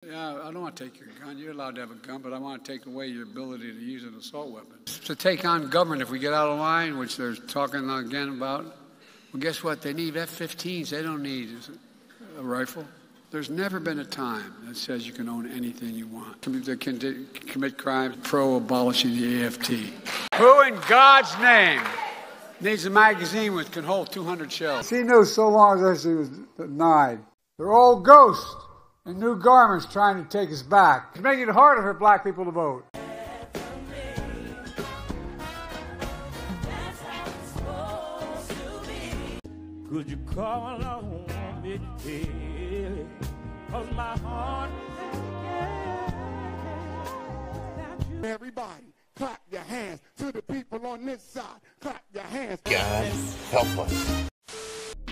Yeah, I don't want to take your gun. You're allowed to have a gun, but I want to take away your ability to use an assault weapon. To take on government if we get out of line, which they're talking again about, well, guess what? They need F-15s. They don't need a rifle. There's never been a time that says you can own anything you want. They can commit crimes pro-abolishing the AFT. Who in God's name needs a magazine which can hold 200 shells? She knew so long as she was denied. They're old ghosts in new garments trying to take us back. It's making it harder for black people to vote. Could you call on me? Cause my heart. Everybody, clap your hands to the people on this side. Clap your hands. God, help us.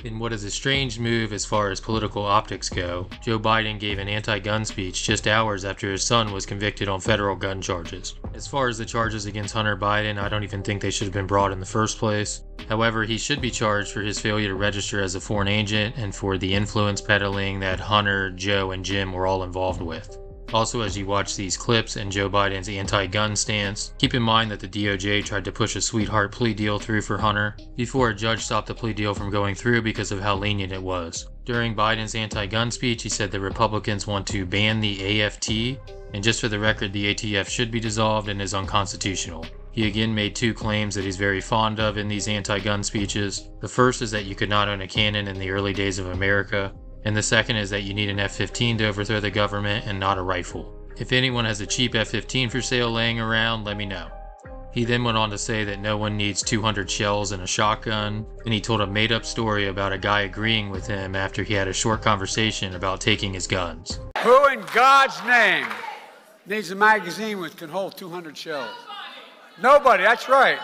In what is a strange move as far as political optics go, Joe Biden gave an anti-gun speech just hours after his son was convicted on federal gun charges. As far as the charges against Hunter Biden, I don't even think they should have been brought in the first place. However, he should be charged for his failure to register as a foreign agent and for the influence peddling that Hunter, Joe, and Jim were all involved with. Also, as you watch these clips and Joe Biden's anti-gun stance, keep in mind that the DOJ tried to push a sweetheart plea deal through for Hunter before a judge stopped the plea deal from going through because of how lenient it was. During Biden's anti-gun speech, he said the Republicans want to ban the AFT, and just for the record, the ATF should be dissolved and is unconstitutional. He again made two claims that he's very fond of in these anti-gun speeches. The first is that you could not own a cannon in the early days of America, and the second is that you need an F-15 to overthrow the government and not a rifle. If anyone has a cheap F-15 for sale laying around, let me know. He then went on to say that no one needs 200 shells in a shotgun, and he told a made-up story about a guy agreeing with him after he had a short conversation about taking his guns. Who in God's name needs a magazine which can hold 200 shells? Nobody, that's right.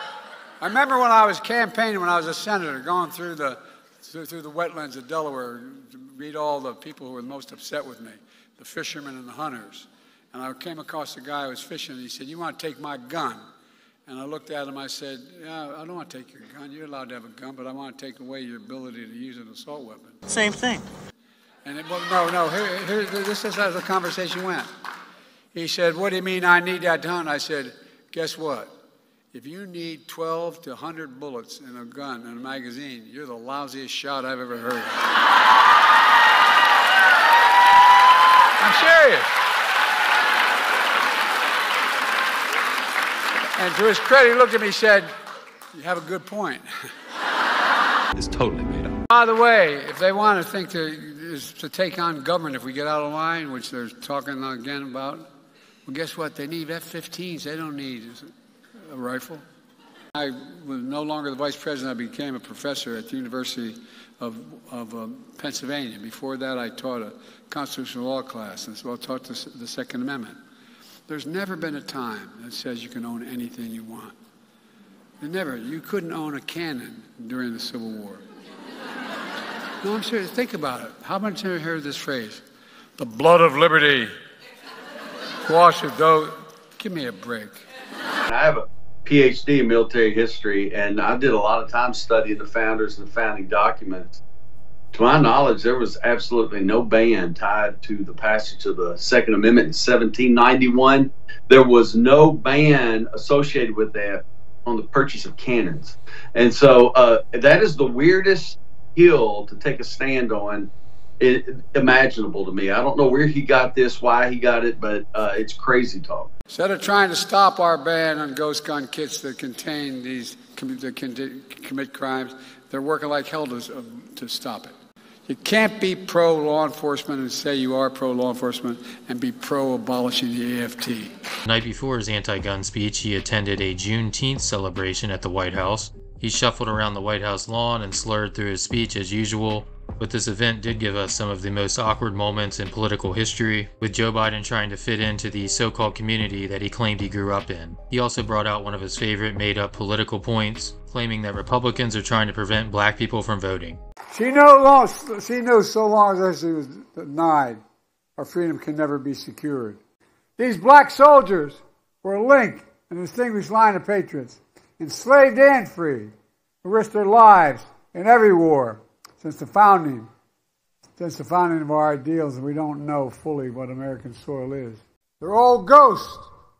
I remember when I was campaigning, when I was a senator, going through the wetlands of Delaware to meet all the people who were most upset with me, the fishermen and the hunters. And I came across a guy who was fishing, and he said, "You want to take my gun?" And I looked at him, I said, "Yeah, I don't want to take your gun. You're allowed to have a gun, but I want to take away your ability to use an assault weapon." Same thing. And this is how the conversation went. He said, "What do you mean I need that gun?" I said, "Guess what? If you need 12 to 100 bullets in a gun, in a magazine, you're the lousiest shot I've ever heard." I'm serious. And to his credit, he looked at me and said, "You have a good point." It's totally made up. By the way, if they want to think to take on government if we get out of line, which they're talking again about, well, guess what? They need F-15s. They don't need a rifle. I was no longer the vice president. I became a professor at the University of Pennsylvania. Before that, I taught a constitutional law class, and so I taught the Second Amendment. There's never been a time that says you can own anything you want. Never. You couldn't own a cannon during the Civil War. No, I'm serious. Think about it. How many times have you heard this phrase? The blood of liberty. Wash it, though. Give me a break. I have a PhD in military history, and I did a lot of time studying the founders and the founding documents. To my knowledge, there was absolutely no ban tied to the passage of the Second Amendment in 1791. There was no ban associated with that on the purchase of cannons. And so that is the weirdest hill to take a stand on imaginable to me. I don't know where he got this, why he got it, but it's crazy talk. Instead of trying to stop our ban on ghost gun kits that contain these that can commit crimes, they're working like hell to stop it. You can't be pro-law enforcement and say you are pro-law enforcement and be pro-abolishing the AFT. The night before his anti-gun speech, he attended a Juneteenth celebration at the White House. He shuffled around the White House lawn and slurred through his speech as usual, but this event did give us some of the most awkward moments in political history, with Joe Biden trying to fit into the so-called community that he claimed he grew up in. He also brought out one of his favorite made-up political points, claiming that Republicans are trying to prevent black people from voting. She knew so long as she was denied, our freedom can never be secured. These black soldiers were a link in a distinguished line of patriots, enslaved and free, who risked their lives in every war since the founding since the founding of our ideals, and we don't know fully what American soil is. They're old ghosts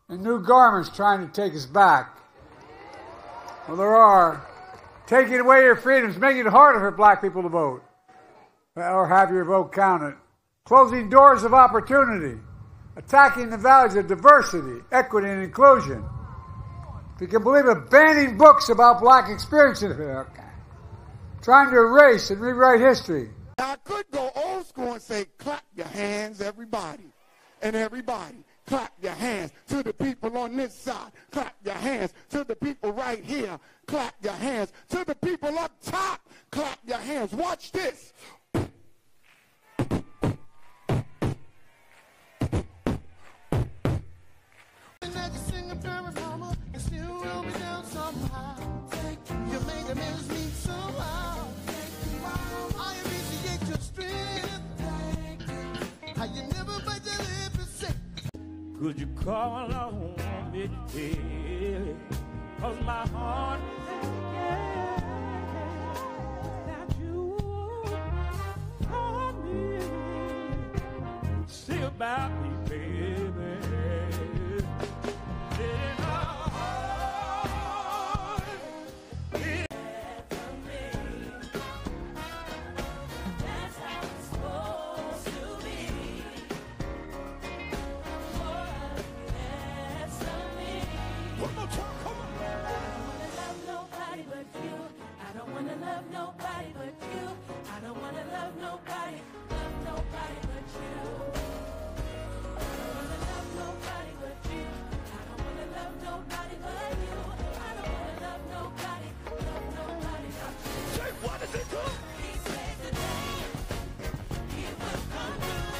in new garments trying to take us back. Well, there are. Taking away your freedoms, making it harder for black people to vote or have your vote counted. Closing doors of opportunity. Attacking the values of diversity, equity, and inclusion. If you can believe it, banning books about black experiences. Trying to erase and rewrite history. Now, I could go old school and say, clap your hands, everybody. And everybody, clap your hands to the people on this side. Clap your hands to the people right here. Clap your hands to the people up top. Clap your hands. Watch this. Could you call on me? Cause my heart is that you call me. Say about me, baby. In my heart is that's how it's supposed to be. One more time, come on. I don't wanna love nobody but you. I don't wanna love nobody but you. I don't wanna love nobody but you. I don't wanna love nobody but you. I don't wanna love nobody but you. Say, what does it do? He said today he will come through.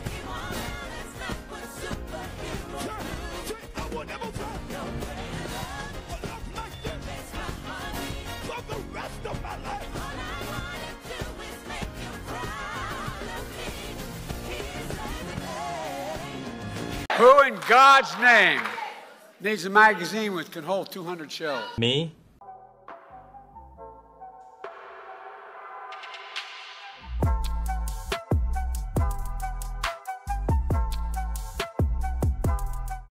He won't let not what superheroes do. Say, I will never find No greater love. a love like this Makes my heart beat. for the rest of my life. All I wanna do is make you proud of me. He said today. Who in God's name needs a magazine which can hold 200 shells? Me?